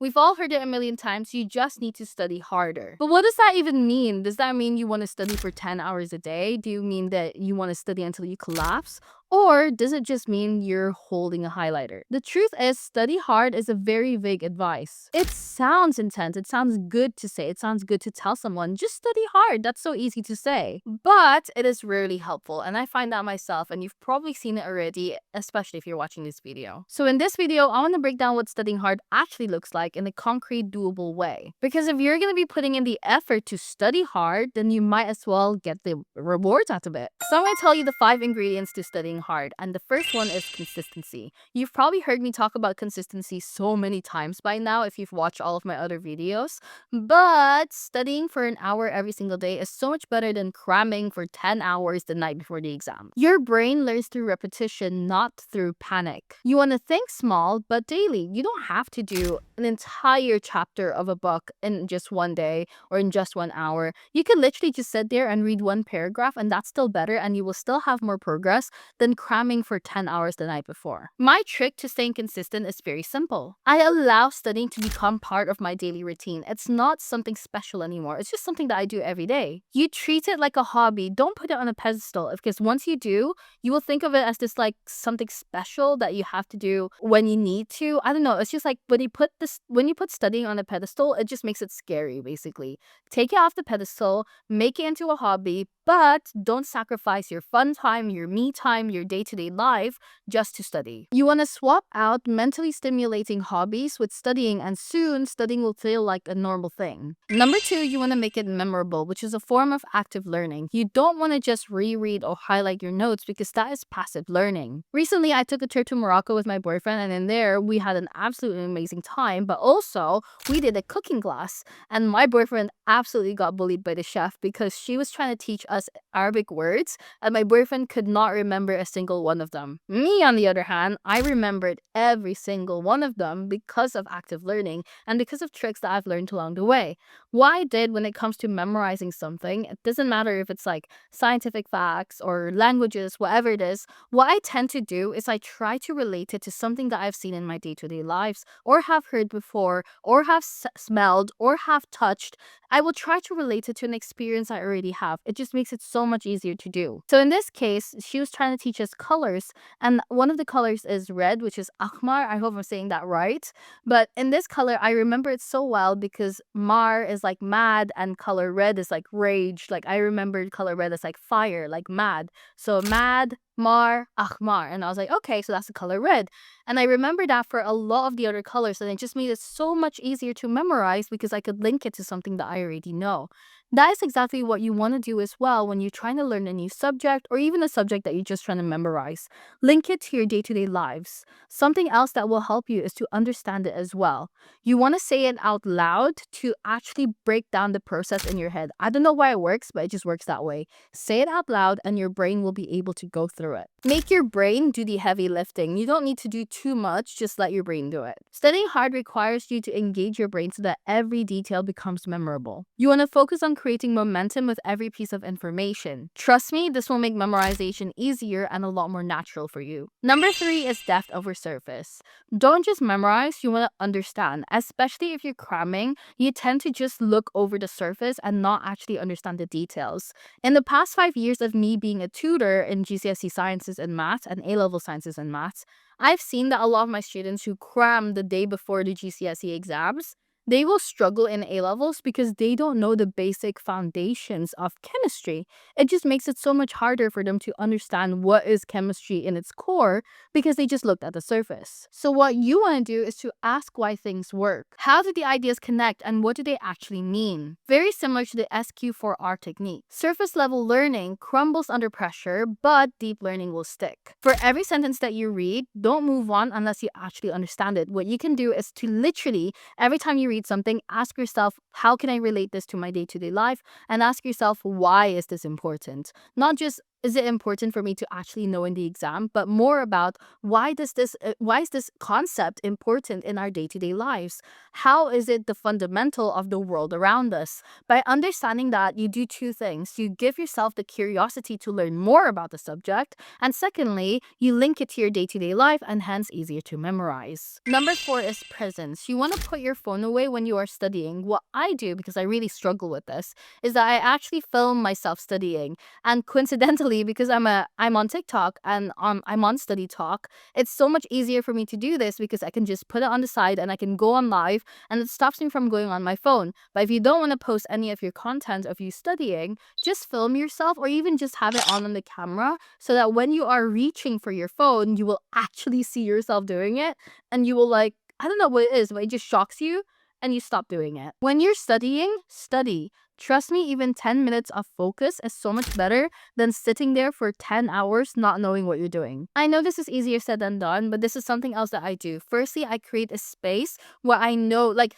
We've all heard it a million times, you just need to study harder. But what does that even mean? Does that mean you want to study for 10 hours a day? Do you mean that you want to study until you collapse? Or does it just mean you're holding a highlighter? The truth is, study hard is a very vague advice. It sounds intense, it sounds good to say, it sounds good to tell someone, just study hard. That's so easy to say. But it is rarely helpful, and I find that myself, and you've probably seen it already, especially if you're watching this video. So in this video, I want to break down what studying hard actually looks like in a concrete, doable way. Because if you're going to be putting in the effort to study hard, then you might as well get the rewards out of it. So I'm going to tell you the 5 ingredients to studying hard, and the first one is consistency. You've probably heard me talk about consistency so many times by now if you've watched all of my other videos, but studying for an hour every single day is so much better than cramming for 10 hours the night before the exam. Your brain learns through repetition, not through panic. You want to think small, but daily. You don't have to do an entire chapter of a book in just one day or in just 1 hour. You can literally just sit there and read one paragraph, and that's still better, and you will still have more progress than cramming for 10 hours the night before. My trick to staying consistent is very simple. I allow studying to become part of my daily routine. It's not something special anymore. It's just something that I do every day. You treat it like a hobby. Don't put it on a pedestal, because once you do, you will think of it as this like something special that you have to do when you need to. I don't know. It's just like when you put studying on a pedestal, it just makes it scary, basically. Take it off the pedestal, make it into a hobby, but don't sacrifice your fun time, your me time, your day-to-day life just to study. You want to swap out mentally stimulating hobbies with studying, and soon studying will feel like a normal thing. Number 2, you want to make it memorable, which is a form of active learning. You don't want to just reread or highlight your notes, because that is passive learning. Recently, I took a trip to Morocco with my boyfriend, and in there we had an absolutely amazing time, but also we did a cooking class, and my boyfriend absolutely got bullied by the chef because she was trying to teach us Arabic words, and my boyfriend could not remember a single one of them. Me, on the other hand, I remembered every single one of them because of active learning and because of tricks that I've learned along the way. What I did when it comes to memorizing something, it doesn't matter if it's like scientific facts or languages, whatever it is, what I tend to do is I try to relate it to something that I've seen in my day-to-day lives, or have heard before, or have smelled, or have touched. I will try to relate it to an experience I already have. It just makes it so much easier to do. So in this case, she was trying to teach us colors, and one of the colors is red, which is ahmar. I hope I'm saying that right. But in this color, I remember it so well because mar is like mad, and color red is like rage. Like I remembered color red as like fire, like mad. So mad, mar, ahmar. And I was like, okay, so that's the color red. And I remember that for a lot of the other colors, and it just made it so much easier to memorize because I could link it to something that I already know. That is exactly what you want to do as well when you're trying to learn a new subject, or even a subject that you're just trying to memorize. Link it to your day-to-day lives. Something else that will help you is to understand it as well. You want to say it out loud to actually break down the process in your head. I don't know why it works, but it just works that way. Say it out loud and your brain will be able to go through it. Make your brain do the heavy lifting. You don't need to do too much, just let your brain do it. Studying hard requires you to engage your brain so that every detail becomes memorable. You want to focus on creating momentum with every piece of information. Trust me, this will make memorization easier and a lot more natural for you. Number 3 is depth over surface. Don't just memorize, you want to understand. Especially if you're cramming, you tend to just look over the surface and not actually understand the details. In the past 5 years of me being a tutor in GCSE sciences and maths and A-level sciences and maths, I've seen that a lot of my students who cram the day before the GCSE exams, they will struggle in A-levels because they don't know the basic foundations of chemistry. It just makes it so much harder for them to understand what is chemistry in its core because they just looked at the surface. So what you want to do is to ask why things work. How do the ideas connect, and what do they actually mean? Very similar to the SQ4R technique. Surface level learning crumbles under pressure, but deep learning will stick. For every sentence that you read, don't move on unless you actually understand it. What you can do is to literally, every time you read something, ask yourself, how can I relate this to my day-to-day life? And ask yourself, why is this important? Not just is it important for me to actually know in the exam, but more about why is this concept important in our day-to-day lives? How is it the fundamental of the world around us? By understanding that, you do two things. You give yourself the curiosity to learn more about the subject, and secondly, you link it to your day-to-day life and hence easier to memorize. Number 4 is presence. You want to put your phone away when you are studying. What I do, because I really struggle with this, is that I actually film myself studying. And coincidentally, because I'm on TikTok and I'm on Study Talk, it's so much easier for me to do this because I can just put it on the side and I can go on live, and it stops me from going on my phone. But if you don't want to post any of your content of you studying, just film yourself or even just have it on the camera so that when you are reaching for your phone, you will actually see yourself doing it, and you will like, I don't know what it is, but it just shocks you and you stop doing it. When you're studying, study. Trust me, even 10 minutes of focus is so much better than sitting there for 10 hours not knowing what you're doing. I know this is easier said than done, but this is something else that I do. Firstly, I create a space where I know, like,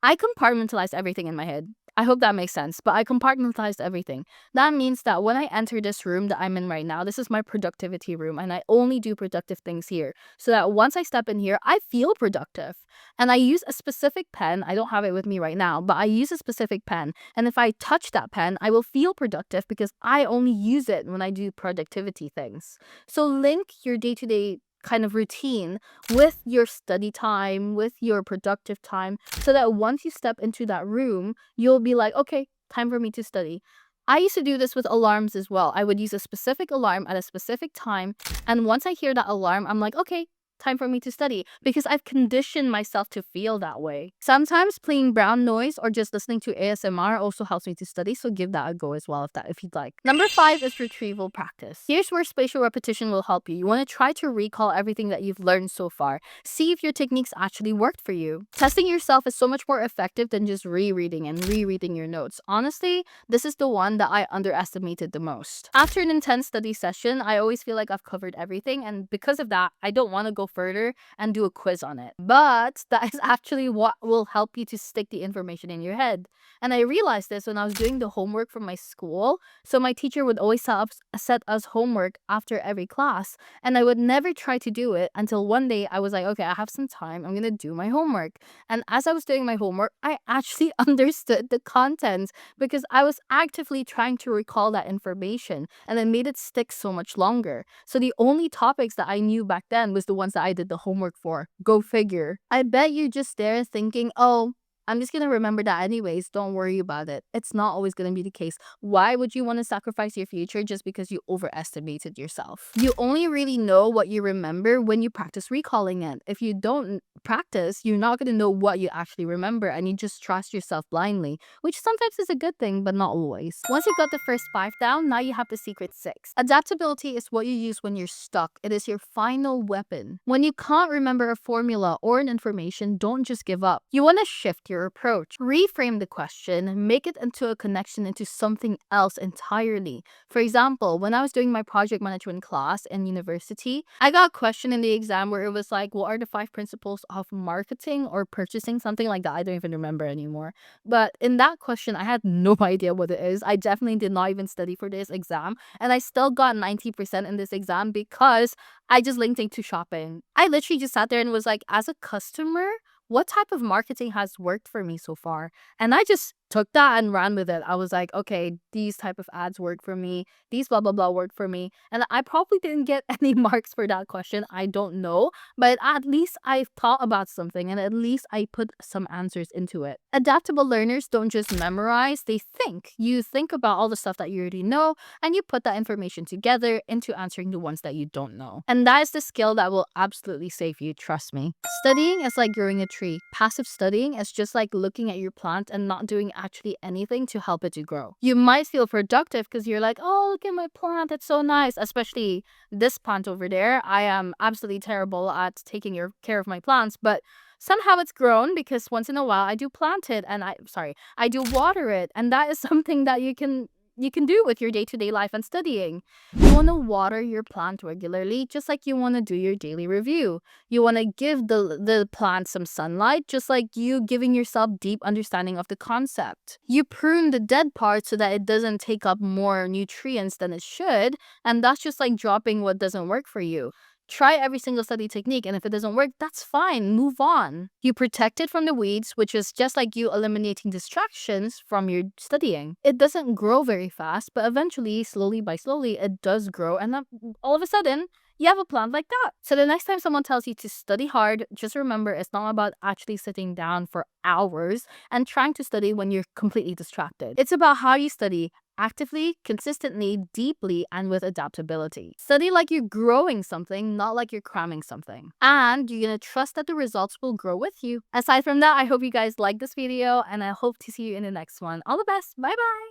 I compartmentalize everything in my head. I hope that makes sense, but I compartmentalized everything. That means that when I enter this room that I'm in right now, this is my productivity room, and I only do productive things here. So that once I step in here, I feel productive. And I use a specific pen. I don't have it with me right now, but I use a specific pen. And if I touch that pen, I will feel productive because I only use it when I do productivity things. So link your day-to-day kind of routine with your study time, with your productive time, so that once you step into that room, you'll be like, okay, time for me to study. I used to do this with alarms as well. I would use a specific alarm at a specific time. And once I hear that alarm, I'm like, okay, time for me to study, because I've conditioned myself to feel that way. Sometimes playing brown noise or just listening to ASMR also helps me to study, so give that a go as well if you'd like. Number 5 is retrieval practice. Here's where spatial repetition will help you. You want to try to recall everything that you've learned so far. See if your techniques actually worked for you. Testing yourself is so much more effective than just rereading and rereading your notes. Honestly, this is the one that I underestimated the most. After an intense study session, I always feel like I've covered everything, and because of that, I don't want to go further and do a quiz on it. But that is actually what will help you to stick the information in your head. And I realized this when I was doing the homework from my school. So my teacher would always set us homework after every class, and I would never try to do it until one day I was like, okay, I have some time, I'm gonna do my homework. And as I was doing my homework, I actually understood the content because I was actively trying to recall that information, and it made it stick so much longer. So the only topics that I knew back then was the ones that I did the homework for. Go figure. I bet you're just there thinking, oh, I'm just going to remember that anyways. Don't worry about it. It's not always going to be the case. Why would you want to sacrifice your future just because you overestimated yourself? You only really know what you remember when you practice recalling it. If you don't practice, you're not going to know what you actually remember, and you just trust yourself blindly, which sometimes is a good thing, but not always. Once you've got the first 5 down, now you have the secret 6. Adaptability is what you use when you're stuck. It is your final weapon. When you can't remember a formula or an information, don't just give up. You want to shift your approach. Reframe the question, make it into a connection into something else entirely. For example, when I was doing my project management class in university, I got a question in the exam where it was like, what are the 5 principles of marketing or purchasing? Something like that. I don't even remember anymore. But in that question, I had no idea what it is. I definitely did not even study for this exam. And I still got 90% in this exam because I just linked it to shopping. I literally just sat there and was like, as a customer, what type of marketing has worked for me so far? And I just took that and ran with it. I was like, okay, these type of ads work for me. These blah, blah, blah work for me. And I probably didn't get any marks for that question. I don't know. But at least I thought about something, and at least I put some answers into it. Adaptable learners don't just memorize, they think. You think about all the stuff that you already know, and you put that information together into answering the ones that you don't know. And that is the skill that will absolutely save you, trust me. Studying is like growing a tree. Passive studying is just like looking at your plant and not doing actually anything to help it to grow. You might feel productive because you're like, oh, look at my plant, it's so nice. Especially this plant over there. I am absolutely terrible at taking care of my plants, but somehow it's grown because once in a while I do plant it and I do water it. And that is something that you can you can do with your day-to-day life and studying. You want to water your plant regularly, just like you want to do your daily review. You want to give the plant some sunlight, just like you giving yourself deep understanding of the concept. You prune the dead part so that it doesn't take up more nutrients than it should, and that's just like dropping what doesn't work for you. Try every single study technique, and if it doesn't work, that's fine. Move on. You protect it from the weeds, which is just like you eliminating distractions from your studying. It doesn't grow very fast, but eventually, slowly by slowly, it does grow, and then all of a sudden, you have a plant like that. So the next time someone tells you to study hard, just remember it's not about actually sitting down for hours and trying to study when you're completely distracted. It's about how you study actively, consistently, deeply, and with adaptability. Study like you're growing something, not like you're cramming something. And you're gonna trust that the results will grow with you. Aside from that, I hope you guys like this video, and I hope to see you in the next one. All the best. Bye bye.